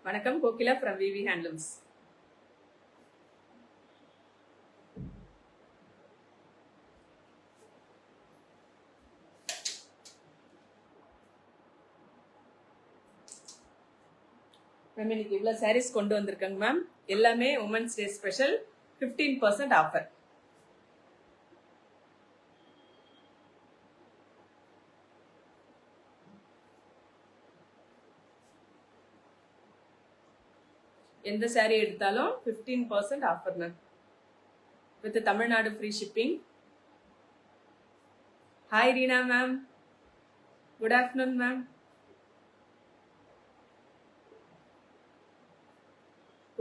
வணக்கம், Kokila from VV handlooms. Ma'am இன்னைக்கு இவ்வளோ சாரீஸ் கொண்டு வந்திருக்கேங்க மேம். எல்லாமே உமன்ஸ் டே ஸ்பெஷல் 15% ஆஃபர். எந்த சாரீ எடுத்தாலும் 15% offer ma'am. With Tamil Nadu free shipping. Hi Reena ma'am, good afternoon ma'am.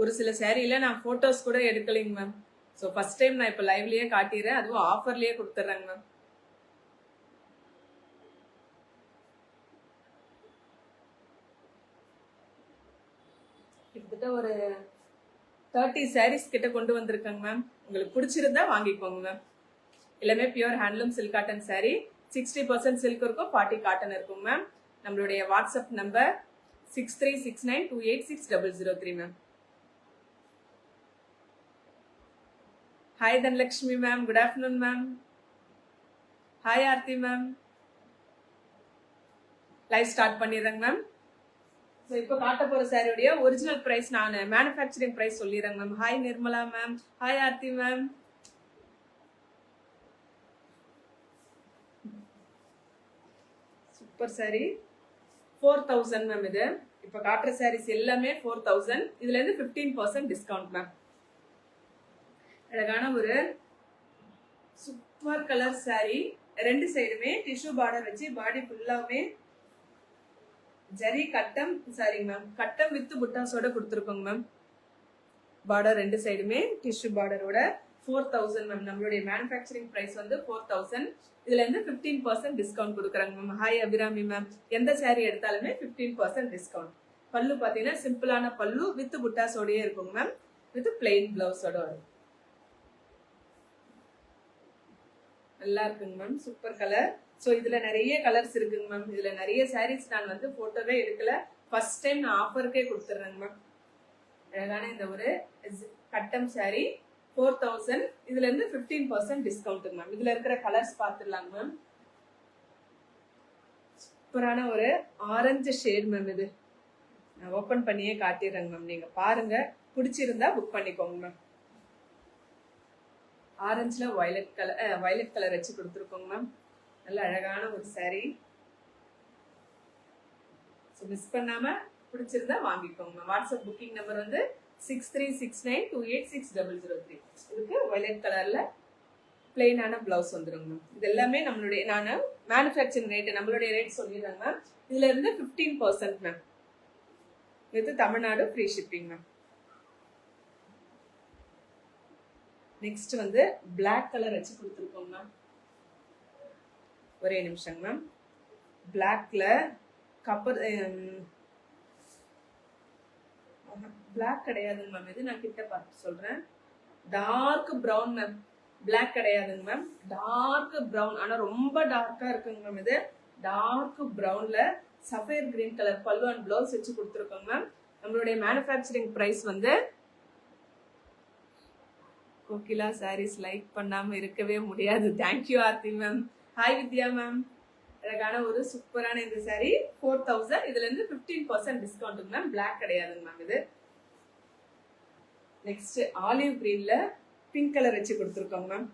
ஒரு சில சாரியில நான் போட்டோஸ் கூட எடுக்கலைங்க மேம். ஸோ ஃபர்ஸ்ட் டைம் நான் இப்போ லைவ்லயே காட்டிடுறேன், அதுவும் ஆஃபர்லயே கொடுத்துட்றேங்க மேம். கிட்டத்தட்ட ஒரு 30 சாரீஸ் கிட்ட கொண்டு வந்திருக்கேங்க மேம். உங்களுக்கு பிடிச்சிருந்தா வாங்கிக்கோங்க மேம். எல்லாமே pure handloom silk cotton saree. 60% silk இருக்கும், 40 காட்டன் இருக்கும் மேம். நம்மளுடைய WhatsApp number 6369286003 ma'am. Hi Dhanalakshmi ma'am, good afternoon ma'am. Hi Aarthi ma'am. Live start பண்ணிடுறேங்க மேம். ஸோ இப்போ காட்ட போகிற சாரியோடைய ஒரிஜினல் ப்ரைஸ் நான் மேனுஃபேக்சரிங் ப்ரைஸ் சொல்லிடுறேங்க ma'am. Hi Nirmala ma'am, hi Aarthi ma'am. Super saree, 4000 ma'am. இது இப்போ காட்டுற சாரீஸ் எல்லாமே 4000. இதுலேருந்து 15% டிஸ்கவுண்ட் மேம். அழகான ஒரு சூப்பர் கலர் சாரி. ரெண்டு சைடுமே டிஷ்யூ பார்டர் வச்சு பாடி ஃபுல்லாவே ஜரி கட்டம் சாரிங்க மேம். கட்டம் வித் புட்டாஸோட கொடுத்துருக்கோங்க மேம். பார்டர் ரெண்டு சைடுமே டிஷ்யூ பார்டரோட 4000 மேம். நம்மளுடைய மேனுஃபேக்சரிங் பிரைஸ் வந்து 4000. இதுல இருந்து 15% டிஸ்கவுண்ட் கொடுக்குறாங்க மேம். Hi Abirami ma'am. எந்த சாரி எடுத்தாலுமே 15% டிஸ்கவுண்ட். பல்லு பாத்தீங்கன்னா சிம்பிளான பல்லு வித் புட்டாஸோடயே இருக்குங்க மேம். வித் பிளெயின் பிளவுஸோட வரும். நல்லா இருக்குங்க மேம், சூப்பர் கலர். ஸோ இதுல நிறைய கலர்ஸ் இருக்குங்க மேம். இதுல நிறைய சாரீஸ் நான் வந்து போட்டோவே எடுக்கல, ஃபர்ஸ்ட் டைம் நான் ஆஃபருக்கே கொடுத்துட்றேங்க மேம். அழகான இந்த ஒரு கட்டம் சாரி 4000. இதுல இருந்து 15% டிஸ்கவுண்ட் மேம். இதுல இருக்கிற கலர்ஸ் பார்த்துடலாங்க மேம். சூப்பரான ஒரு ஆரஞ்சு ஷேட் மேம். இது நான் ஓபன் பண்ணியே காட்டிடுறேங்க மேம். நீங்க பாருங்க, பிடிச்சிருந்தா புக் பண்ணிக்கோங்க மேம். ஆரஞ்சுல வயலட் கலர் வச்சு கொடுத்துருக்கோங்க மேம். நல்ல அழகான ஒரு சாரி. ஸோ மிஸ் பண்ணாம பிடிச்சிருந்தா வாங்கிக்கோங்க மேம். வாட்ஸ்அப் புக்கிங் நம்பர் வந்து 6369286003. இதுக்கு வயலட் கலர்ல பிளெயினான பிளவுஸ் வந்துருங்க மேம். இது எல்லாமே நம்மளுடைய நான் மேனுஃபேக்சரிங் ரேட் நம்மளுடைய ரேட் சொல்லிடுறேங்க மேம். இதுல இருந்து 15% மேம். இது Tamil Nadu free shipping ma'am. Next வந்து பிளாக் கலர் வச்சு கொடுத்துருக்கோம் மேம். ஒரே நிமிஷம் மேம். பிளாக்ல கப்பர் பிளாக் கிடையாதுங்க மேம். இது நான் கிட்ட பார்த்து சொல்றேன். Dark brown ma'am. பிளாக் கிடையாதுங்க மேம், டார்க் பிரவுன். ஆனா ரொம்ப டார்க்கா இருக்குங்க மேம். இது டார்க் பிரவுன்ல சஃபேர் கிரீன் கலர் பல்லு அண்ட் பிளவுஸ் வச்சு கொடுத்துருக்கோங்க மேம். நம்மளுடைய மேனுஃபேக்சரிங் பிரைஸ் வந்து கோகிலா சாரீஸ் லைக் பண்ணாம இருக்கவே முடியாது. Thank you Aarthi ma'am. Hi Vidya ma'am. அழகான ஒரு சூப்பரான இந்த சாரி 4000. இதுல இருந்து 15% டிஸ்கவுண்ட் மேம். பிளாக் கிடையாதுங்க மேம். இது நெக்ஸ்ட் ஆலிவ் கிரீன்ல பிங்க் கலர் வச்சு கொடுத்துருக்கோங்க மேம்.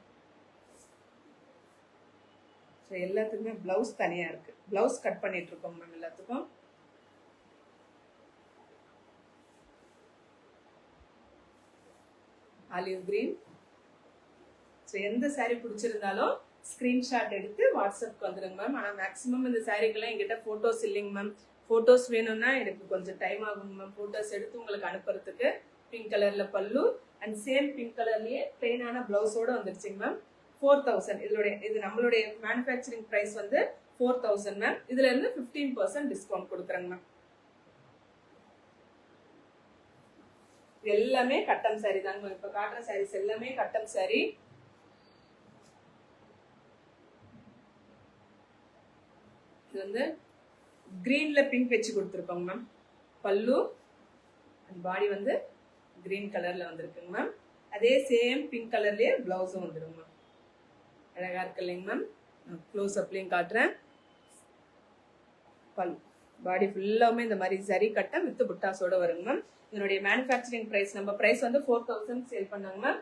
எல்லாத்துக்குமே பிளவுஸ் தனியா இருக்கு. பிளவுஸ் கட் பண்ணிட்டு இருக்கோம் மேம் எல்லாத்துக்கும். Olive green. ஸோ எந்த சாரீ பிடிச்சிருந்தாலும் ஸ்கிரீன்ஷாட் எடுத்து வாட்ஸ்அப்க்கு வந்துடுங்க மேம். ஆனால் மேக்ஸிமம் இந்த சாரீக்கெல்லாம் எங்கிட்ட ஃபோட்டோஸ் இல்லைங்க மேம். ஃபோட்டோஸ் வேணும்னா எனக்கு கொஞ்சம் டைம் ஆகுங்க மேம். ஃபோட்டோஸ் எடுத்து உங்களுக்கு அனுப்புறதுக்கு. பிங்க் கலர்ல பல்லு அண்ட் சேம் பிங்க் கலர்லயே பிளெயினான பிளவுஸோட வந்துருச்சுங்க மேம். 4000. இது நம்மளுடைய மேனுஃபேக்சரிங் பிரைஸ் வந்து 4000 மேம். இதுல இருந்து 15% டிஸ்கவுண்ட் கொடுக்குறேங்க மேம். எல்லாமே கட்டம் சாரி தாங்க. இப்ப காட்டுற சாரீஸ் எல்லாமே கட்டம் சாரி. இது வந்து கிரீன்ல பிங்க் வச்சு கொடுத்துருக்கோங்க மேம். பல்லு பாடி வந்து கிரீன் கலர்ல வந்திருக்குங்க மேம். அதே சேம் பிங்க் கலர்லயே பிளவுஸும் வந்துடும் மேம். அழகா இருக்கு இல்லைங்க மேம். க்ளோஸ் அப்லையும் காட்டுறேன். பாடி ஃபுல்லாவுமே இந்த மாதிரி சரி கட்ட வித் புட்டாஸோட வருங்க மேம். இதனுடைய மேனுஃபேக்சரிங் பிரைஸ் நம்ம பிரைஸ் வந்து 4000 சேல் பண்ணாங்க மேம்.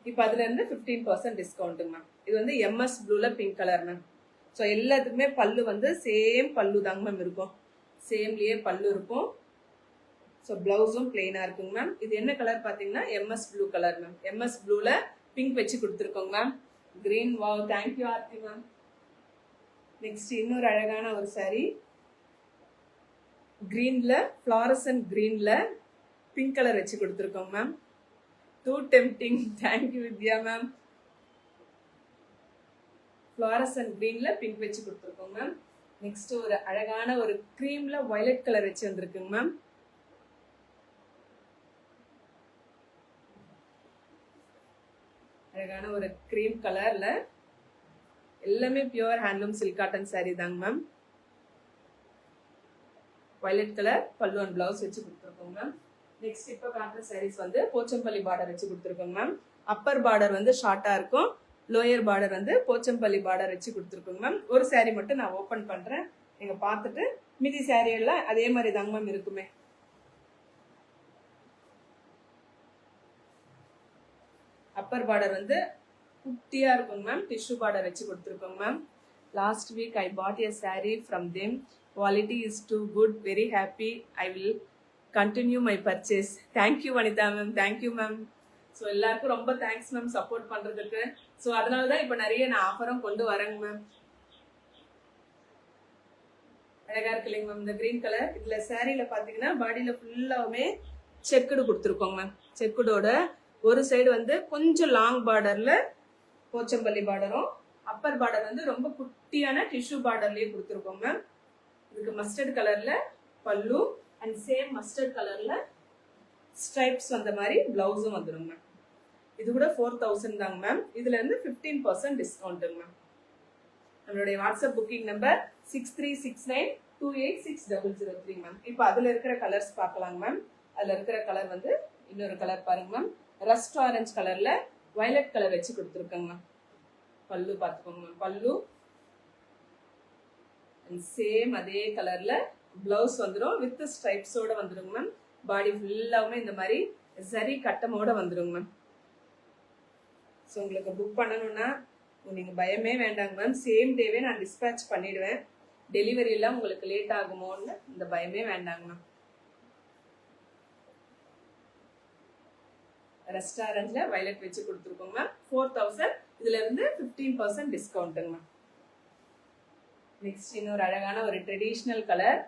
இப்போ அதுல இருந்து 15% டிஸ்கவுண்ட்டுங்க மேம். இது வந்து MS ப்ளூல பிங்க் கலர் மேம். ஸோ எல்லாத்துக்குமே பல்லு வந்து சேம் பல்லு தாங்க மேம் இருக்கும். சேம்லயே பல்லு இருக்கும். ஸோ பிளவுஸும் பிளெயினா இருக்குங்க மேம். இது என்ன கலர் பார்த்தீங்கன்னா MS blue colour ma'am. MS ப்ளூல பிங்க் வச்சு கொடுத்துருக்கோங்க ma'am. Green. Wow, thank you Aarthi ma'am. Next இன்னொரு அழகான ஒரு சாரி. கிரீன்ல ஃப்ளாரசன்ட் கிரீன்ல பிங்க் கலர் வச்சு கொடுத்துருக்கோங்க ma'am. Too tempting. Thank you Vidya ma'am. Fluorescent கிரீன்ல பிங்க் வச்சு கொடுத்துருக்கோங்க மேம். நெக்ஸ்ட் ஒரு அழகான ஒரு கிரீம்ல வயலட் கலர் வச்சு வந்திருக்குங்க மேம். அழகான ஒரு கிரீம் கலர்ல எல்லாமே pure handloom silk cotton sorry தாங்க மேம். வயலட் கலர் பல்லு அண்ட் பிளவுஸ் வச்சு கொடுத்துருக்கோங்க மேம். நெக்ஸ்ட் இப்போ காட்டுற சாரீஸ் வந்து போச்சம்பள்ளி பார்டர் வச்சு கொடுத்துருக்கோங்க மேம். அப்பர் பார்டர் வந்து ஷார்ட்டா இருக்கும். லோயர் பார்டர் வந்து போச்சம்பள்ளி பார்டர் வச்சு கொடுத்துருக்கோங்க மேம். ஒரு சாரி மட்டும் நான் ஓப்பன் பண்றேன். நீங்க பார்த்துட்டு மீதி சாரி எல்லாம் அதே மாதிரி தாங்க மேம் இருக்குமே. அப்பர் பார்டர் வந்து குட்டியா இருக்கும் மேம். டிஷ்யூ பார்டர் வச்சு கொடுத்துருக்கோங்க ma'am. Last week I bought a saree from them. Quality is too good. Very happy. I will continue my purchase. Thank you Vanitha ma'am. Thank you ma'am. So எல்லாருக்கும் ரொம்ப thanks ma'am support பண்றதுக்கு. So அதனால தான் இப்போ நிறைய நான் ஆஃபரும் கொண்டு வரேங்க மேம். அழகா இருக்கு இல்லைங்க மேம் இந்த கிரீன் கலர். இதுல சாரீல பாத்தீங்கன்னா பாடியில ஃபுல்லாவுமே செக்குடு கொடுத்துருக்கோங்க மேம். செக்குடோட ஒரு சைடு வந்து கொஞ்சம் லாங் பார்டர்ல போச்சம்பள்ளி பார்டரும், அப்பர் பார்டர் வந்து ரொம்ப குட்டியான டிஷ்யூ பார்டர்லயே கொடுத்துருக்கோம் மேம். இதுக்கு மஸ்டர்ட் கலர்ல பல்லு அண்ட் சேம் மஸ்டர்ட் கலர்ல ஸ்ட்ரைப்ஸ் வந்த மாதிரி பிளவுஸும் வந்துடும் மேம். இது கூட 4000 தாங்க மேம். இதுல இருந்து 15% டிஸ்கவுண்ட்டுங்க மேம். நம்மளுடைய வாட்ஸ்அப் புக்கிங் நம்பர் 6369286003 மேம். இப்போ அதுல இருக்கிற கலர்ஸ் பார்க்கலாங்க மேம். அதுல இருக்கிற கலர் வந்து இன்னொரு கலர் பாருங்க மேம். ரஸ்ட் ஆரஞ்சு கலர்ல வயலட் கலர் வச்சு கொடுத்துருக்கோங்க மேம். பல்லு பார்த்துக்கோங்க மேம். பல்லு சேம் அதே கலர்ல பிளவுஸ் வந்துடும் வித் ஸ்ட்ரைப்ஸோட வந்துடுங்க மேம். பாடி ஃபுல்லாவுமே இந்த மாதிரி சரி கட்டமோட வந்துடுங்க மேம். ஸோ உங்களுக்கு புக் பண்ணணும்னா நீங்க பயமே வேண்டாங்க மேம். சேம் டேவே நான் டிஸ்பேட்ச் பண்ணிடுவேன். டெலிவரி எல்லாம் உங்களுக்கு லேட் ஆகுமோன்னு இந்த பயமே வேண்டாங்க மேம். ரெஸ்டாரண்ட்ல வயலட் வச்சு கொடுத்துருக்கோங்க மேம். 4000. இதுல இருந்து 15% டிஸ்கவுண்ட்டுங்க மேம். நெக்ஸ்ட் இன்னொரு அழகான ஒரு ட்ரெடிஷ்னல் கலர்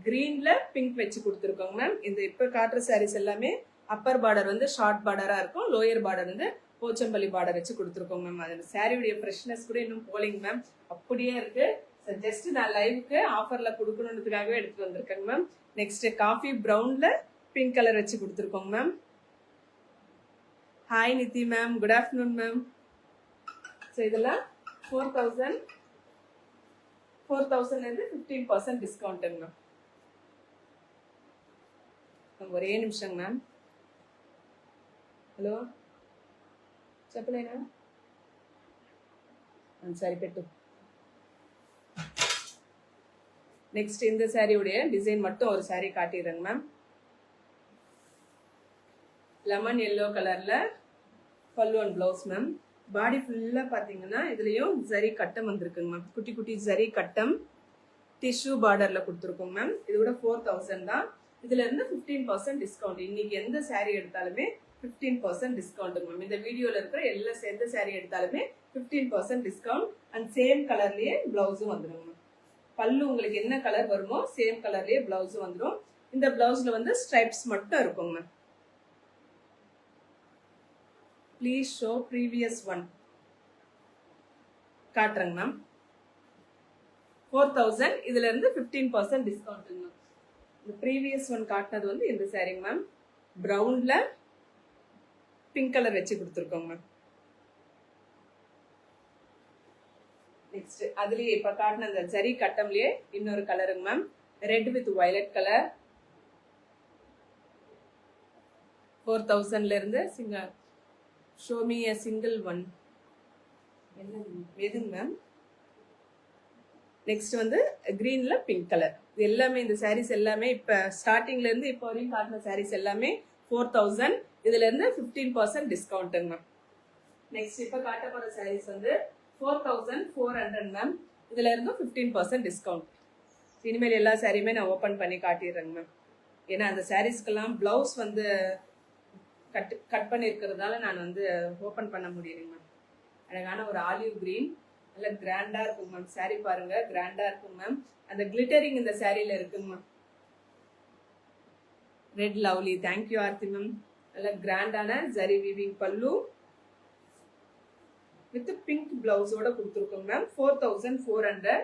கிரீன்ல பிங்க் வச்சு கொடுத்துருக்கோங்க மேம். இந்த இப்ப காட்டுற சாரீஸ் எல்லாமே அப்பர் பார்டர் வந்து ஷார்ட் பார்டரா இருக்கும். லோயர் பார்டர் வந்து போச்சம்பள்ளி பார்டர் வச்சு கொடுத்துருக்கோங்க மேம். அது சாரியுடைய ஃப்ரெஷ்னஸ் கூட இன்னும் போலிங் மேம். அப்படியே இருக்கு. ஜஸ்ட் நான் லைவுக்கு ஆஃபர்ல கொடுக்கணுன்றதுக்காகவே எடுத்துட்டு வந்திருக்கேங்க மேம். நெக்ஸ்ட் காஃபி ப்ரௌன்ல பிங்க் கலர் வச்சு கொடுத்துருக்கோங்க ma'am. Hi Nidhi ma'am, good afternoon ma'am. So இதெல்லாம் 4000 இருந்து 15% டிஸ்கவுண்ட்டுங்க மேம். ஒரே நிமிஷங்க மேம். ஹலோ చెప్పలేనా சரி பெட்டு. நெக்ஸ்ட் இந்த சாரியுடைய டிசைன் மட்டும் ஒரு சாரி காட்டிடுறேங்க மேம். லெமன் எல்லோ கலர்ல பல்லு அண்ட் பிளவுஸ் மேம். பாடி ஃபுல்லா பாத்தீங்கன்னா இதுலயும் ஜரி கட்டம் வந்திருக்குங்க மேம். குட்டி குட்டி ஜரி கட்டம் டிஷ்யூ பார்டர்ல கொடுத்துருக்கோங்க மேம். இது கூட 4000 தான். இதுல இருந்து 15% டிஸ்கவுண்ட். இன்னைக்கு எந்த சாரி எடுத்தாலுமே 15% டிஸ்கவுண்ட் மேம். இந்த வீடியோல இருக்கிற எல்லா சேர்ந்த சாரி எடுத்தாலுமே 15% டிஸ்கவுண்ட் அண்ட் சேம் கலர்லயே பிளவுஸும் வந்துடும் மேம். பல்லு உங்களுக்கு என்ன கலர் வருமோ சேம் கலர்லயே பிளவுஸும் வந்துடும். இந்த பிளவுஸ்ல வந்து ஸ்ட்ரைப்ஸ் மட்டும் இருக்கும் ma'am. Please show previous one காட்டுறேங்க மேம். 4000 இதுல இருந்து 15% டிஸ்கவுண்ட் மேம். இந்த ப்ரீவியஸ் ஒன் காட்டினது வந்து இந்த சாரிங்க மேம். பிரவுன்ல பிங்க் கலர் வச்சு கொடுத்துருக்கோங்க மேம். நெக்ஸ்ட் அதுலயே இப்ப காட்டின அந்த ஜரி கட்டம்லயே இன்னொரு கலருங்க ma'am. Red with violet colour. 4000ல இருந்து show me a single one. எதுங்க மேம்? நெக்ஸ்ட் வந்து கிரீன்ல பிங்க் கலர். இது எல்லாமே இந்த சாரீஸ் எல்லாமே இப்ப ஸ்டார்டிங்ல இருந்து இப்போ வரையும் காட்டின சாரீஸ் எல்லாமே 4000. இதுல இருந்து 15% டிஸ்கவுண்ட்டுங்க மேம். நெக்ஸ்ட் இப்ப காட்ட போற சாரீஸ் வந்து 4400 மேம். இதுல இருந்து 15% டிஸ்கவுண்ட். இனிமேல் எல்லா சாரியுமே நான் ஓபன் பண்ணி காட்டிடுறேங்க மேம். ஏன்னா அந்த சாரீஸ்க்கெல்லாம் பிளவுஸ் வந்து கட் பண்ணி இருக்கிறதால நான் வந்து ஓபன் பண்ண முடியலைங்க மேம். அழகான ஒரு ஆலிவ் கிரீன், நல்ல கிராண்டா இருக்கும் மேம். சாரி பாருங்க, கிராண்டா இருக்கும் மேம். அந்த கிளிட்டரிங் இந்த சாரியில இருக்குங்க ma'am. Red lovely, thank you Aarthi ma'am. நல்ல கிராண்டான ஜரி வீவிங் பல்லு வித் பிங்க் பிளவுஸோட கொடுத்துருக்கோங்க மேம். 4400.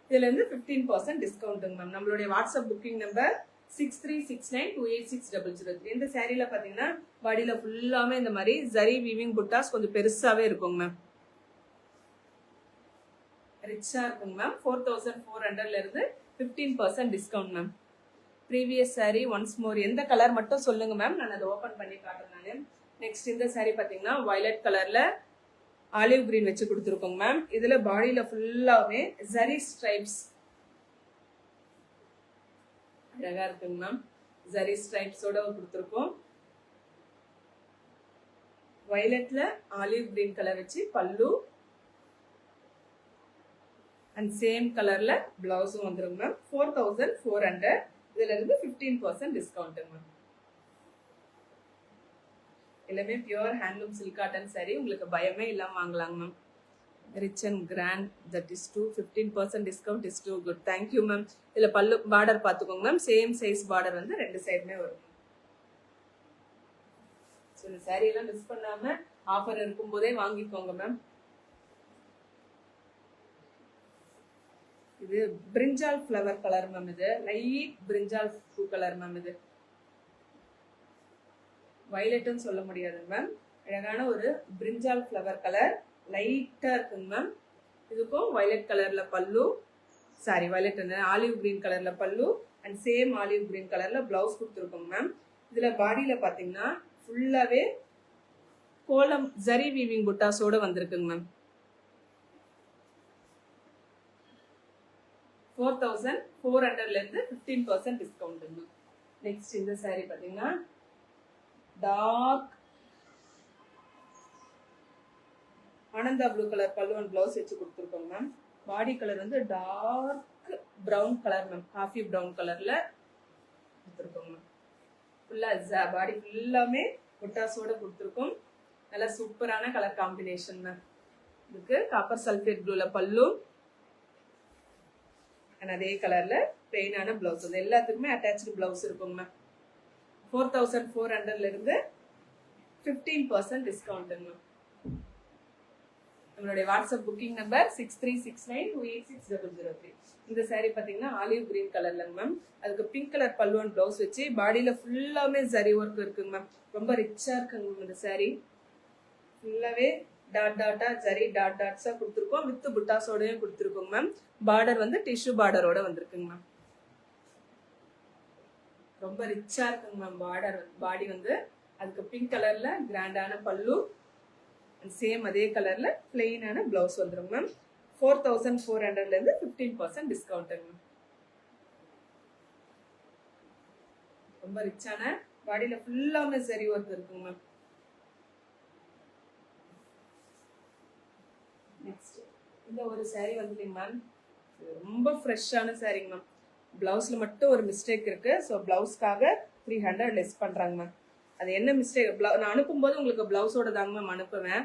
இதுல இருந்து 15% டிஸ்கவுண்ட்டுங்க மேம். நம்மளுடைய வாட்ஸ்அப் புக்கிங் நம்பர் 6369286003. இந்த சாரியில பாத்தீங்கன்னா பாடியில ஃபுல்லாமே இந்த மாதிரி ஜரி வீவிங் புட்டாஸ் கொஞ்சம் பெருசாவே இருக்குங்க மேம். ரிச்சா இருக்குங்க மேம். 4400ல இருந்து 15% discount ma'am. Previous sorry once more. எந்த கலர் மட்டும் சொல்லுங்க மேம், நான் அதை ஓபன் பண்ணி காட்டுறேன் நானு. நெக்ஸ்ட் இந்த சாரி பாத்தீங்கன்னா வயலட் கலர்ல ஆலிவ் கிரீன் வச்சு கொடுத்துருக்கோங்க மேம். இதுல பாடியில ஃபுல்லாவே ஜரி ஸ்ட்ரைப்ஸ் அழகா இருக்குங்க மேம். ஜரி ஸ்ட்ரைப்ஸோட கொடுத்துருக்கோம். வயலட்ல ஆலிவ் கிரீன் கலர் வச்சு பல்லு அண்ட் சேம் கலர்ல பிளவுஸும் வந்துருங்க மேம். 4400. இதுல இருந்து 15% டிஸ்கவுண்ட் மேம். எல்லாமே pure handloom silk cotton saree. உங்களுக்கு பயமே இல்லாம வாங்கலாங்க ma'am. Rich and grand, that is too 15% discount is too good. Thank you ma'am. இதுல பல்லு பார்டர் பாத்துக்கோங்க மேம். சேம் சைஸ் பார்டர் வந்து ரெண்டு சைடுமே வரும். இந்த சாரி எல்லாம் மிஸ் பண்ணாம ஆஃபர் இருக்கும் போதே வாங்கிக்கோங்க மேம். இது பிரிஞ்சால் ஃபிளவர் கலர் மேம். இது லைட் பிரிஞ்சால் பூ கலர் மேம். இது வயலட்னு சொல்ல முடியாது மேம். அழகான ஒரு பிரிஞ்சால் ஃபிளவர் கலர், லைட்டா இருக்குங்க மேம். இதுக்கும் வயலட் கலர்ல பல்லு, சாரி வயலட் ஆலிவ் கிரீன் கலர்ல pallu and same olive green கலர்ல பிளவுஸ் கொடுத்துருக்கோங்க மேம். இதுல பாடியில பாத்தீங்கன்னா ஃபுல்லாவே கோலம் ஜரி வீவிங் புட்டாஸோட வந்திருக்குங்க மேம். 4400ல இருந்து 15% டிஸ்கவுண்ட் மேம். நெக்ஸ்ட் இந்த சாரி பாத்தீங்கன்னா டார்க் ஆனந்தா ப்ளூ கலர் பல்லு அண்ட் பிளவுஸ் வச்சு கொடுத்துருக்கோங்க மேம். பாடி கலர் வந்து dark brown colour ma'am. Coffee brown கலர்ல கொடுத்துருக்கோங்க மேம். ஃபுல்லா பாடி ஃபுல்லாமே புட்டாஸோட கொடுத்துருக்கோம். நல்லா சூப்பரான கலர் காம்பினேஷன் மேம். இதுக்கு காப்பர் சல்ஃபேட் ப்ளூல பல்லு அண்ட் அதே கலர்ல பிளெயினான பிளவுஸ். அது எல்லாத்துக்குமே அட்டாச்சு பிளவுஸ் இருக்குங்க மேம். 4400ல இருந்து 15% டிஸ்கவுண்ட் மேம். நம்மளுடைய வாட்ஸ்அப் புக்கிங் நம்பர் 6369286003. இந்த சாரி பாத்தீங்கன்னா ஆலிவ் கிரீன் கலர்லங்க மேம். அதுக்கு பிங்க் கலர் பல்லு அண்ட் பிளவுஸ் வச்சு பாடியில ஃபுல்லாமே ஜரி ஒர்க் இருக்குங்க மேம். ரொம்ப ரிச்சா இருக்குங்க மேம். இந்த சாரி ஃபுல்லாவே டாட் டாட்டா ஜரி டாட் டாட்ஸா கொடுத்துருக்கோம். வித் புட்டாஸோடயும் கொடுத்துருக்கோங்க மேம். பார்டர் வந்து டிஷ்யூ பார்டரோட வந்திருக்குங்க மேம். ரொம்ப ரிச்சா இருக்குங்க மேம். பார்டர் பாடி வந்து அதுக்கு பிங்க் கலர்ல கிராண்டான பல்லு அண்ட் சேம் அதே கலர்ல பிளெயினான பிளவுஸ் வந்துடும் மேம். 4400ல இருந்து 15% டிஸ்கவுண்ட் மேம். ரொம்ப ரிச்சான பாடியில ஃபுல்லாமே சரி ஒர்க் இருக்குங்க மேம். நெக்ஸ்ட் இந்த ஒரு சாரி வந்துட்டீங்க மேம். ரொம்ப ஃப்ரெஷ்ஷான சாரிங்க மேம். பிளவுஸ்ல மட்டும் ஒரு மிஸ்டேக் இருக்கு. ஸோ பிளவுஸ்க்காக 300 லெஸ் பண்றாங்க மேம். அது என்ன மிஸ்டேக், நான் அனுப்பும்போது உங்களுக்கு பிளவுஸோட தாங்க மேம் அனுப்புவேன்.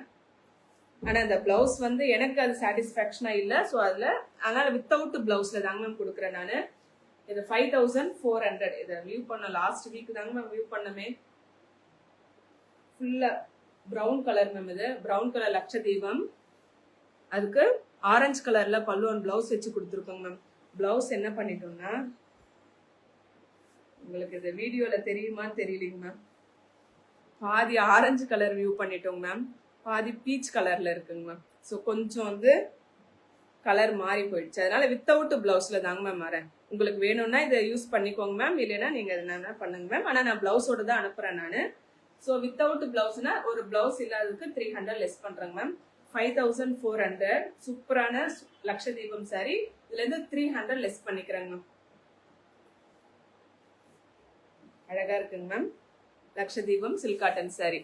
ஆனா அந்த பிளவுஸ் வந்து எனக்கு அது சாட்டிஸ்ஃபேக்ஷனா இல்லை. ஸோ அதுல அதனால வித்தவுட் பிளவுஸ்ல தாங்க மேம் கொடுக்குறேன் நான். இது 5400. இதை வியூ பண்ண லாஸ்ட் வீக் தாங்க மேம் வியூ பண்ணமே. ஃபுல்லா ப்ரௌன் கலர் மேம். இது ப்ரௌன் கலர் லட்சதீபம். அதுக்கு ஆரஞ்சு கலர்ல பல்லு அண்ட் பிளவுஸ் வச்சு கொடுத்துருக்கோங்க மேம். பிளவுஸ் என்ன பண்ணிட்டோம்னா, உங்களுக்கு இந்த வீடியோல தெரியுமான்னு தெரியலீங்க மேம், பாதி ஆரஞ்சு கலர் வியூ பண்ணிட்டோங்க மேம், பாதி பீச் கலர்ல இருக்குங்க மேம். ஸோ கொஞ்சம் வந்து கலர் மாறி போயிடுச்சு. அதனால வித்தவுட் பிளவுஸ்ல தாங்க மேம் வரேன். உங்களுக்கு வேணும்னா இதை யூஸ் பண்ணிக்கோங்க மேம், இல்லைன்னா நீங்க என்ன பண்ணுங்க மேம். ஆனா நான் பிளவுஸோட தான் அனுப்புறேன் நான். ஸோ வித்தவுட் பிளவுஸ்னா ஒரு பிளவுஸ் இல்லாததுக்கு 300 லெஸ் பண்றேங்க மேம். 5400 சூப்பரான லக்ஷதீபம் சாரி. இதுல இருந்து 300 லெஸ் பண்ணிக்கிறேங்க மேம். அழகா இருக்குங்க ma'am. Lakshadeepam silk cotton saree.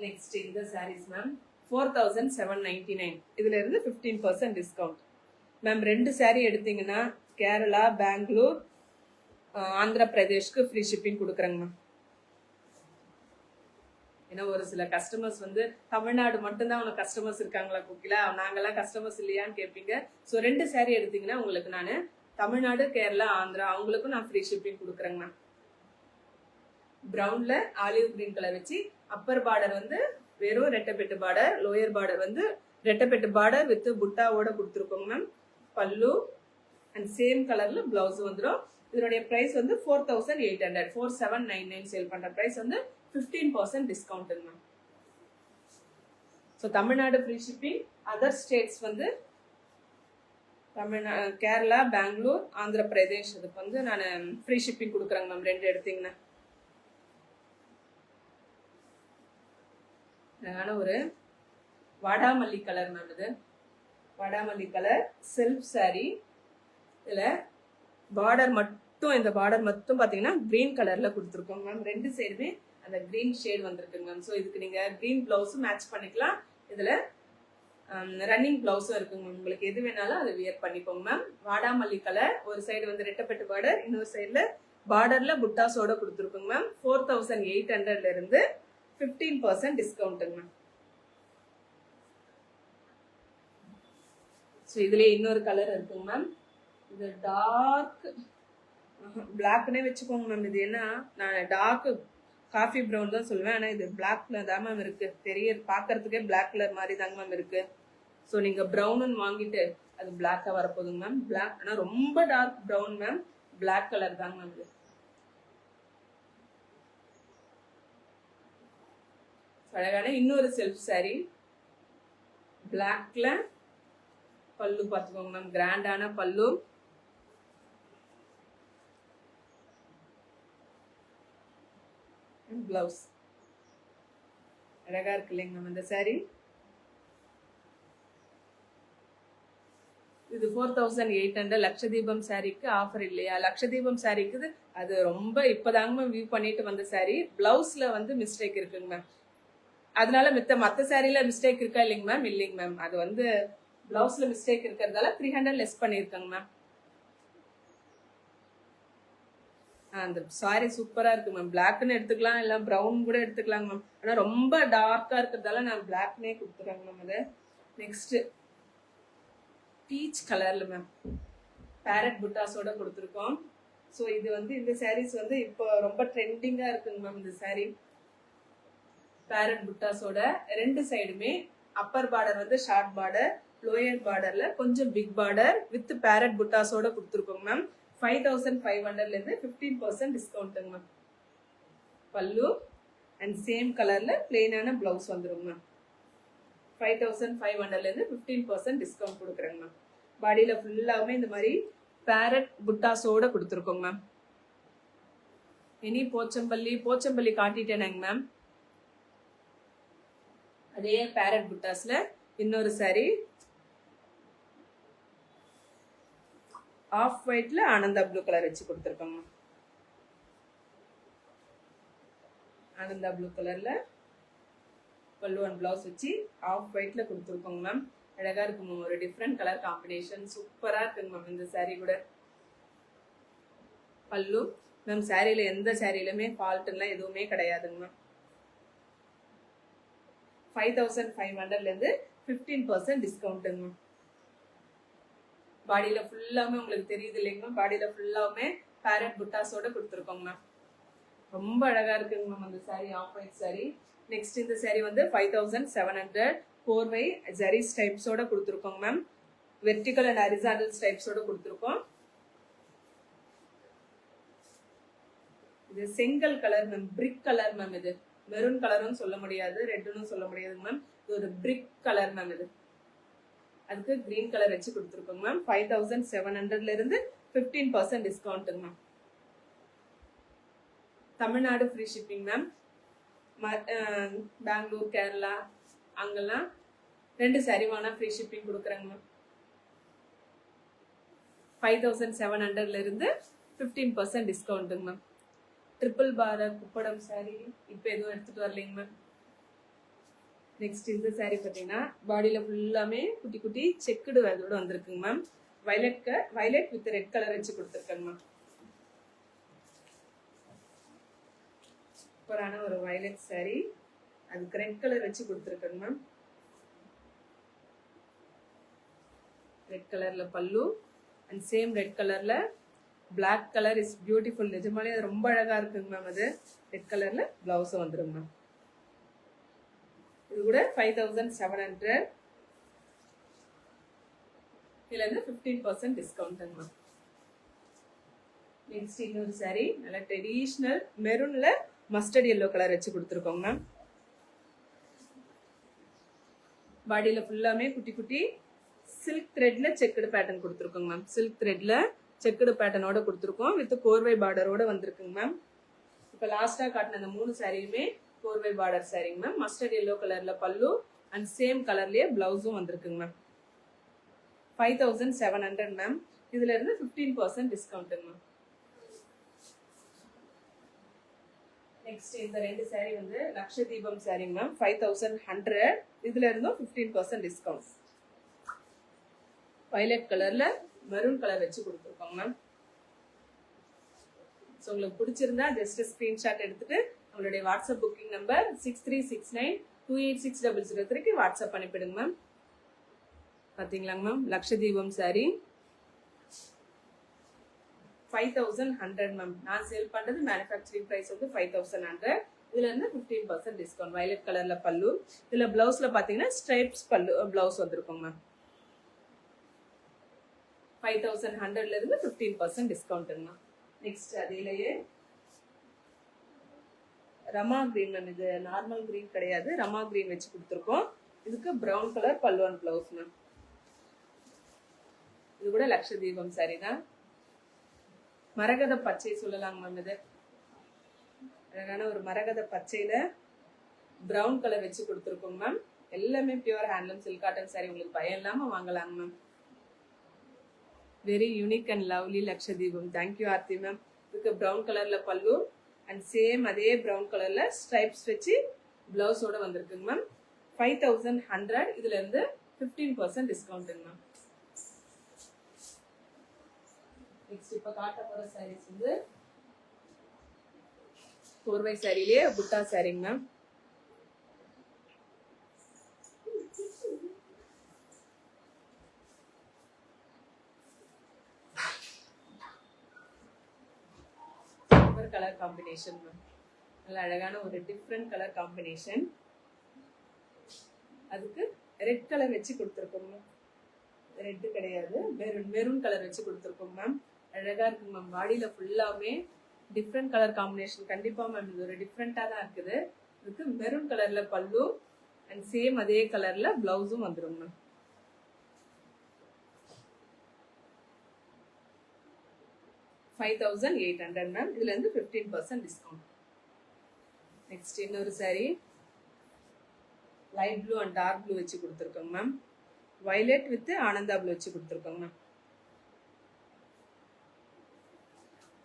Next இந்த சாரீஸ் மேம் 4799. இதுல இருந்து 15% டிஸ்கவுண்ட் மேம். 2 சாரீ எடுத்தீங்கன்னா கேரளா, பெங்களூர், ஆந்திர பிரதேஷ்க்கு ஃப்ரீ ஷிப்பிங் கொடுக்குறேங்க மேம். ஏன்னா ஒரு சில கஸ்டமர்ஸ் வந்து தமிழ்நாடு மட்டும்தான் அவங்க கஸ்டமர்ஸ் இருக்காங்களா குக்கில, நாங்கெல்லாம் கஸ்டமர்ஸ் இல்லையான்னு கேட்பீங்க. ஸோ 2 சாரீ எடுத்தீங்கன்னா உங்களுக்கு நான் தமிழ்நாடு, கேரளா, ஆந்திரா அவங்களுக்கும் நான் ஃப்ரீ ஷிப்பிங் கொடுக்குறேங்க மேம். பிரவுன்ல ஆலிவ் கிரீன் கலர் வச்சு அப்பர் பார்டர் வந்து வெறும் ரெட்டப்பெட்டு பார்டர், லோயர் பார்டர் வந்து ரெட்டப்பெட்டு border with புட்டாவோட கொடுத்துருக்கோங்க ma'am. Pallu and same கலர்ல பிளவுஸ் வந்துடும். இதனுடைய பிரைஸ் வந்து 4800. 4799 சேல் பண்ற பிரைஸ் வந்து 15% டிஸ்கவுண்ட்டுங்க ma'am. So Tamil Nadu free shipping, other states வந்து கேரளா, பெங்களூர், ஆந்திர பிரதேஷ் இதுக்கு வந்து நான் ஃப்ரீ ஷிப்பிங் கொடுக்குறேங்க மேம். 2 எடுத்தீங்கன்னா ஒரு வாடாமல்லி கலர் மேம். இது வாடாமல்லி கலர் செல்ஃப் சாரி. இதுல பார்டர் மட்டும், இந்த பார்டர் மட்டும் பாத்தீங்கன்னா கிரீன் கலர்ல கொடுத்துருக்கோம் மேம். 2 சைடுமே அந்த கிரீன் ஷேட் வந்திருக்குங்க மேம். ஸோ இதுக்கு நீங்க கிரீன் பிளவுஸும் மேட்ச் பண்ணிக்கலாம். இதுல ரன்னிங் பிளவுஸும் இருக்குங்க மேம். உங்களுக்கு எது வேணாலும் அதை வியர் பண்ணிக்கோங்க மேம். வாடாமல்லி கலர், ஒரு சைடு வந்து ரெட்டப்பெட்டு பார்டர், இன்னொரு சைடுல பார்டர்ல புட்டாஸோட கொடுத்துருக்கோங்க மேம். 4800 இருந்து 15% டிஸ்கவுண்ட்டுங்க மேம். ஸோ இதுலயே இன்னொரு கலர் இருக்குங்க மேம். இது டார்க் பிளாக்னே வச்சுக்கோங்க மேம். இது என்ன, நான் டார்க் காஃபி ப்ரௌன் தான் சொல்லுவேன், ஆனால் இது பிளாக்ல தான் மேம் இருக்கு. பார்க்கறதுக்கே பிளாக் கலர் மாதிரி தாங்க மேம் இருக்கு. ஸோ நீங்க ப்ரௌன் வாங்கிட்டு அது பிளாக்கா வரப்போகுதுங்க மேம். பிளாக் ஆனால் ரொம்ப dark brown ma'am, black colour தாங்க மேம் இது. அழகான இன்னொரு செல்ஃப் சாரி பிளாக்ல. பல்லு பார்த்துக்கோங்க மேம், கிராண்டான பல்லு. பிளவுஸ் அழகா இருக்கு இல்லைங்க மேம் இந்த சாரி. இது 4800 லக்ஷதீபம் சாரிக்கு ஆஃபர் இல்லையா? லக்ஷதீபம் சாரிக்கு அது ரொம்ப இப்பதாங்க மேம் வியூ பண்ணிட்டு வந்த சாரி. பிளவுஸ்ல வந்து மிஸ்டேக் இருக்குங்க மேம். அதனால மத்த சாரில மிஸ்டேக் இருக்கா இல்லைங்க மேம்? இல்லைங்க மேம். அது வந்து பிளவுஸ்ல மிஸ்டேக் இருக்கிறதால 300 லெஸ் பண்ணிருக்காங்க மேம். அந்த சாரி சூப்பரா இருக்கு மேம். பிளாக்னு எடுத்துக்கலாம், இல்ல ப்ரௌன் கூட எடுத்துக்கலாங்க மேம். ஆனா ரொம்ப டார்க்கா இருக்கிறதால நான் பிளாக்னே கொடுத்துறேங்க மேம். அது நெக்ஸ்ட் பீச் கலர்ல மேம் பேரட் புட்டாஸோட கொடுத்துருக்கோம். ஸோ இது வந்து இந்த சாரீஸ் வந்து இப்போ ரொம்ப ட்ரெண்டிங்கா இருக்குங்க மேம். இந்த சாரி பேரட் புட்டாஸோட 2 சைடுமே அப்பர் பார்டர் வந்து ஷார்ட் பார்டர், லோயர் பார்டர்ல கொஞ்சம் பிக் பார்டர் வித் பேரட் புட்டாஸோட கொடுத்துருக்கோங்க மேம். 5500 இருந்து 15% டிஸ்கவுண்ட்டுங்க மேம். பல்லு அண்ட் சேம் கலர்ல பிளெயினான பிளவுஸ் வந்துருங்க மேம். 5500 இருந்து 15% டிஸ்கவுண்ட் கொடுக்குறேங்க மேம். பாடியில ஃபுல்லாவுமே இந்த மாதிரி பேரட் புட்டாஸோட கொடுத்துருக்கோங்க மேம். இனி போச்சம்பள்ளி காட்டிட்டேனாங்க மேம். அதே பேரட் புட்டாஸ்ல இன்னொரு சாரி ஆஃப் ஒயிட்ல ஆனந்தா ப்ளூ கலர் வச்சு கொடுத்துருக்கோங்க. ஆனந்தா ப்ளூ கலர்ல பல்லு அண்ட் பிளவுஸ் வச்சு ஆஃப் ஒயிட்ல கொடுத்துருக்கோங்க மேம். அழகா இருக்கு மேம். ஒரு டிஃப்ரெண்ட் கலர் காம்பினேஷன் சூப்பரா இருக்குங்க மேம் இந்த சாரி கூட. பல்லு மேம் சாரியில எந்த சாரியிலுமே ஃபால்ட்லாம் எதுவுமே கிடையாதுங்க மேம். 5500 இருந்து 15% டிஸ்கவுண்ட்டுங்க மேம். பாடியில ஃபுல்லாமே உங்களுக்கு தெரியுது இல்லைங்க மேம். பாடியில ஃபுல்லாவுமே பேரட் புட்டாஸோட கொடுத்துருக்கோங்க மேம். ரொம்ப அழகா இருக்குங்க மேம் அந்த saree, off white saree. Next இந்த சாரி வந்து 5700 4 ஜரி ஸ்டைப்ஸோட கொடுத்துருக்கோங்க மேம். வெர்டிகல் அண்ட் ஹரிசாண்டல் ஸ்டைப்ஸோட கொடுத்துருக்கோம். இது செங்கல் கலர் மேம், பிரிக் கலர் மேம். இது மெரூன் கலரும் சொல்ல முடியாது, ரெட்னு சொல்ல முடியாதுங்க மேம். இது ஒரு பிரிக் கலர் மேம். இது அதுக்கு கிரீன் கலர் வச்சு கொடுத்துருக்கோங்க மேம். 5700 இருந்து 15% டிஸ்கவுண்ட்டுங்க ma'am. Tamil Nadu free shipping ma'am. Bangalore, Kerala அங்கெல்லாம் 2 saree வாங்கினா ஃப்ரீ ஷிப்பிங் கொடுக்குறாங்க மேம். 5700 இருந்து 15% டிஸ்கவுண்ட்டுங்க ma'am. Triple border Kuppadam sorry இப்போ எதுவும் எடுத்துட்டு வரலைங்க மேம். நெக்ஸ்ட் இந்த சாரி பார்த்தீங்கன்னா பாடியில ஃபுல்லாமே குட்டி குட்டி செக்குடு அதோட வந்திருக்குங்க ma'am. Violet with red colour வச்சு கொடுத்துருக்கேங்க மேம். சூப்பரான ஒரு வயலட் சாரி, அதுக்கு ரெட் கலர் வச்சு கொடுத்துருக்கேங்க மேம். ரெட் கலர்ல பல்லு அண்ட் சேம் ரெட் கலர்ல பிளாக் கலர் இஸ் பியூட்டிஃபுல். நிஜமாலே அது ரொம்ப அழகா இருக்குங்க மேம். அது ரெட் கலர்ல பிளவுஸும் வந்துருங்க மேம். இது கூட 5700. இதுல இருந்து 15% டிஸ்கவுண்ட்டுங்க மேம். நெக்ஸ்ட் இன்னொரு சாரி நல்ல ட்ரெடிஷ்னல் மெரூன்ல மஸ்டர்ட் எல்லோ கலர் வச்சு கொடுத்துருக்கோங்க மேம். பாடியில ஃபுல்லாமே குட்டி குட்டி சில்க் த்ரெட்ல செக்குடு பேட்டர்ன் கொடுத்துருக்கோங்க மேம். சில்க் த்ரெட்ல செக்குடு பேட்டர்னோட கொடுத்துருக்கோம். வித் கோர்வை பார்டரோட வந்திருக்குங்க மேம். இப்போ லாஸ்டா காட்டின அந்த 3 சாரியுமே கோர்வை பார்டர் சாரிங்க மேம். மஸ்டர்ட் எல்லோ கலர்ல பல்லு அண்ட் சேம் கலர்லயே பிளவுஸும் வந்திருக்குங்க மேம். 5700 மேம். இதுல இருந்து 15% டிஸ்கவுண்ட்டுங்க மேம். நெக்ஸ்ட் இந்த 2 சாரி வந்து லக்ஷதீபம் சாரிங்க மேம். 5100. இதுல இருந்தும் 15% டிஸ்கவுண்ட். வயலட் கலர்ல மெரூன் கலர் வச்சு கொடுத்துருக்கோங்க மேம். ஸோ உங்களுக்கு பிடிச்சிருந்தா ஜஸ்ட் ஸ்கிரீன்ஷாட் எடுத்துட்டு உங்களுடைய வாட்ஸ்அப் புக்கிங் நம்பர் 6369286003 வாட்ஸ்அப் அனுப்பிடுங்க மேம். பாத்தீங்களாங்க மேம், லக்ஷதீபம் சாரி 5100 மேம். நான் சேல் பண்றது மேனுஃபேக்சரிங் பிரைஸ் வந்து 5100. இதுல இருந்து 15% டிஸ்கவுண்ட். வயலட் கலர்ல பல்லு, இதுல பிளவுஸ்ல பாத்தீங்கன்னா ஸ்ட்ரைப்ஸ் பல்லு பிளவுஸ் வந்திருக்கும் மேம். 5100ல இருந்து 15% டிஸ்கவுண்ட்டுங்க. நெக்ஸ்ட் அதிலேயே ரமா கிரீன் மேம். இது நார்மல் கிரீன் கிடையாது, ரமா கிரீன் வச்சு கொடுத்துருக்கோம். இதுக்கு பிரவுன் கலர் பல்லு அண்ட் பிளவுஸ் மேம். இது கூட லக்ஷதீபம் சாரி தான். மரகத பச்சை சொல்லலாங்க மேம். இது அழகான ஒரு மரகத பச்சையில பிரவுன் கலர் வச்சு கொடுத்துருக்கோங்க மேம். எல்லாமே pure handloom silk cotton saree, உங்களுக்கு பயம் இல்லாம வாங்கலாங்க ma'am. Very unique and lovely Lakshadeepam. Thank you Aarthi ma'am. இதுக்கு பிரவுன் கலர்ல பல்லு அண்ட் சேம் அதே பிரவுன் கலர்ல ஸ்ட்ரைப்ஸ் வச்சு பிளவுஸோட வந்திருக்குங்க மேம். 5100. இதுல இருந்து 15% டிஸ்கவுண்ட்டுங்க மேம். நெக்ஸ்ட் இப்ப காட்ட போற சாரீஸ் வந்து கோர்வை சாரிலேயே புட்டா சாரிங்க மேம். Colour combination ma'am. நல்ல அழகான ஒரு டிஃப்ரெண்ட் கலர் காம்பினேஷன். அதுக்கு ரெட் கலர் வச்சு கொடுத்துருக்கோம் மேம். ரெட் கிடையாது, மெரூன் கலர் வச்சு கொடுத்துருக்கோம் மேம். அழகா இருக்கு மேம். பாடியில ஃபுல்லாமே டிஃப்ரெண்ட் கலர் காம்பினேஷன். கண்டிப்பா மேம் இது ஒரு டிஃப்ரெண்டா தான் இருக்குது. இதுக்கு மெரூன் கலர்ல பல்லு அண்ட் சேம் அதே கலர்ல பிளவுஸும் வந்துடும் மேம். 5800 மேம். இதுல இருந்து 15% டிஸ்கவுண்ட். நெக்ஸ்ட் இன்னொரு saree light blue and dark blue வச்சு கொடுத்துருக்கோங்க ma'am. Violet with Ananda blue வச்சு கொடுத்துருக்கோங்க மேம்.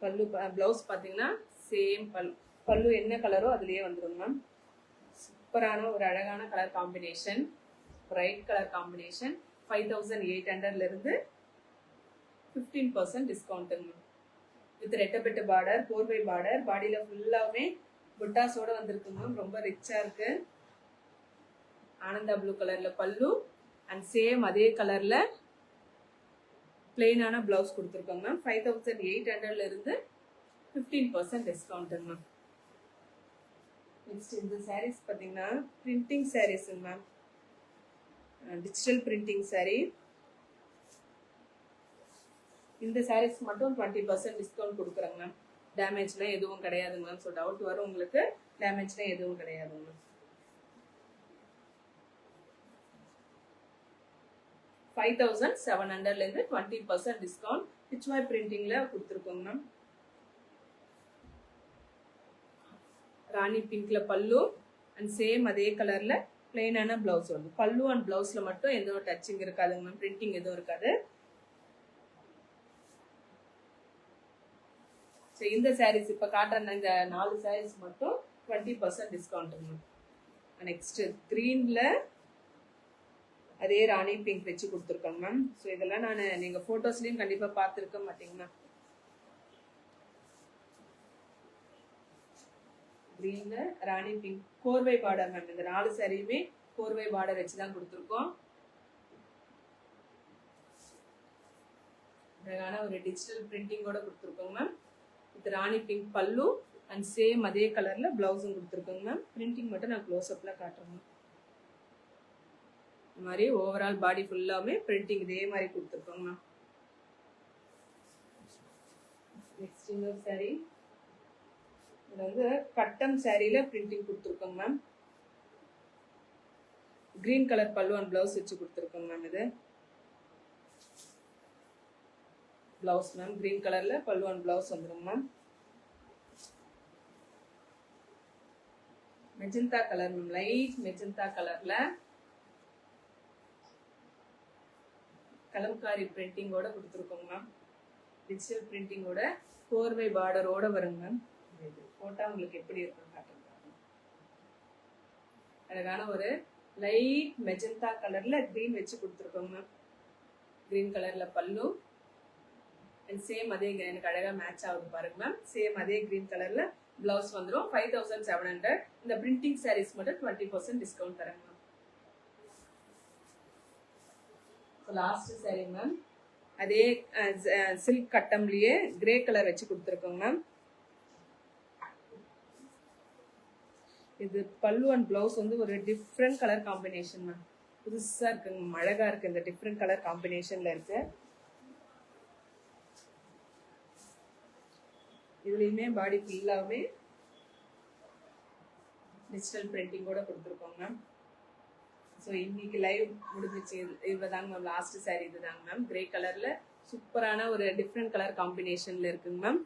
பல்லு பிளவுஸ் பாத்தீங்கன்னா சேம் பல்லு என்ன கலரோ அதுலயே வந்துடும் மேம். சூப்பரான ஒரு அழகான colour combination, bright colour combination. 5800ல இருந்து 15% டிஸ்கவுண்ட்டுங்க மேம். வித் ரெட்டப்பெட்டு பார்டர், கோர்வை பார்டர், பாடியில ஃபுல்லாவே புட்டாஸோட வந்திருக்குங்க மேம். ரொம்ப ரிச்சா இருக்கு. ஆனந்தா ப்ளூ கலர்ல பல்லு அண்ட் சேம் அதே கலர்ல பிளெயினான பிளவுஸ் கொடுத்துருக்கோங்க மேம். 5800ல இருந்து 15% டிஸ்கவுண்ட்டுங்க மேம். நெக்ஸ்ட் இந்த சாரீஸ் பார்த்தீங்கன்னா பிரிண்டிங் சாரீஸுங்க மேம். Digital printing saree. இந்த சாரீஸ் மட்டும் 20% டிஸ்கவுண்ட் கொடுக்குறேங்க மேம். டேமேஜ்லாம் எதுவும் கிடையாதுங்க மேம். ஸோ டவுட் வரும் உங்களுக்கு, டேமேஜ்லாம் எதுவும் கிடையாதுங்க மேம். 5700 20% டிஸ்கவுண்ட் பிச்வாய் பிரிண்டிங்ல கொடுத்துருக்கோங்க மேம். ராணி பிங்க்ல பல்லு அண்ட் சேம் அதே கலர்ல பிளெயினான பிளவுஸ் வருது. பல்லு அண்ட் பிளவுஸ்ல மட்டும் எந்த ஒரு டச்சிங் இருக்காதுங்க மேம், பிரிண்டிங் எதுவும் இருக்காது. ஸோ இந்த சாரீஸ் இப்போ காட்டுற இந்த 4 சாரீஸ் மட்டும் 20% டிஸ்கவுண்ட்டுங்க மேம். நெக்ஸ்ட் கிரீன்ல அதே ராணி பிங்க் வச்சு கொடுத்துருக்கோங்க மேம். ஸோ இதெல்லாம் நீங்க போட்டோஸ்லயும் கண்டிப்பா பார்த்துருக்க மாட்டீங்க மேம். கிரீன்ல ராணி பிங்க் கோர்வை பார்டர் மேம். இந்த 4 சாரியுமே கோர்வை பார்டர் வச்சுதான் கொடுத்துருக்கோம். அழகான ஒரு டிஜிட்டல் பிரிண்டிங்கோட கொடுத்துருக்கோங்க மேம். இது ராணி பிங்க் பல்லு அண்ட் சேம் அதே கலர்ல பிளவுஸும் கொடுத்துருக்கோங்க மேம். பிரிண்டிங் மட்டும் நான் க்ளோஸ் அப்ல காட்டுறேன். இந்த மாதிரி ஓவரால் பாடி ஃபுல்லாமே பிரிண்டிங் இதே மாதிரி கொடுத்துருக்கோங்க மேம். நெக்ஸ்ட் இன்னொரு சாரி, இது வந்து கட்டம் சாரியில பிரிண்டிங் கொடுத்துருக்கோங்க மேம். கிரீன் கலர் பல்லு அண்ட் பிளவுஸ் வச்சு கொடுத்துருக்கோங்க மேம். இது பிளவுஸ் மேம், கிரீன் கலர்ல பல்லு அண்ட் பிளவுஸ் வந்துடும் ma'am. Magenta colour ma'am, light magenta கலர்ல கலம்காரி பிரிண்டிங்கோட கொடுத்துருக்கோங்க மேம். டிஜிட்டல் பிரிண்டிங்கோட கோர்வை பார்டரோட வருங்க மேம். போட்டா உங்களுக்கு எப்படி இருக்கும் காட்டுங்க. அழகான ஒரு லைட் மெஜந்தா கலர்ல கிரீன் வச்சு கொடுத்துருக்கோங்க மேம். கிரீன் கலர்ல பல்லு அண்ட் சேம் அதே எனக்கு அழகா மேட்ச் ஆகுது பாருங்க மேம். சேம் அதே கிரீன் கலர்ல பிளவுஸ் வந்துடும். 5700. இந்த பிரிண்டிங் சாரீஸ் மட்டும் 20% டிஸ்கவுண்ட் தரேங்க மேம். லாஸ்ட் சாரி மேம், அதே சில்க் கட்டம்லயே கிரே கலர் வச்சு கொடுத்துருக்கோங்க மேம். இது பல்லு அண்ட் பிளவுஸ் வந்து ஒரு டிஃப்ரெண்ட் கலர் காம்பினேஷன் மேம். புதுசா இருக்குங்க, அழகா இருக்கு. இந்த டிஃப்ரெண்ட் கலர் காம்பினேஷன்ல இருக்கு. இதுலயுமே பாடி ஃபுல்லாவே டிஜிட்டல் பிரிண்டிங்கோட கொடுத்துருக்கோங்க மேம். ஸோ இன்னைக்கு லைவ் முடிஞ்சிச்சு. இதுதாங்க மேம் லாஸ்ட் சாரி. இதுதாங்க மேம், கிரே கலர்ல சூப்பரான ஒரு டிஃப்ரெண்ட் கலர் காம்பினேஷன்ல இருக்குங்க மேம்.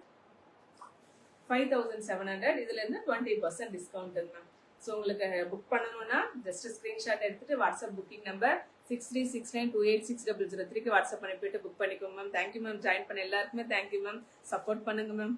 5700. இதுல இருந்து 20% டிஸ்கவுண்ட்டுங்க மேம். ஸோ உங்களுக்கு புக் பண்ணணும்னா ஜஸ்ட் ஸ்கிரீன்ஷாட் எடுத்துட்டு வாட்ஸ்அப் புக்கிங் நம்பர் 6369286003க்கு வாட்ஸ்அப் அனுப்பிட்டு புக் பண்ணிக்கோங்க மேம். Thank you ma'am. ஜாயின் பண்ண எல்லாருக்குமே தேங்க்யூ மேம். சப்போர்ட் பண்ணுங்க மேம்.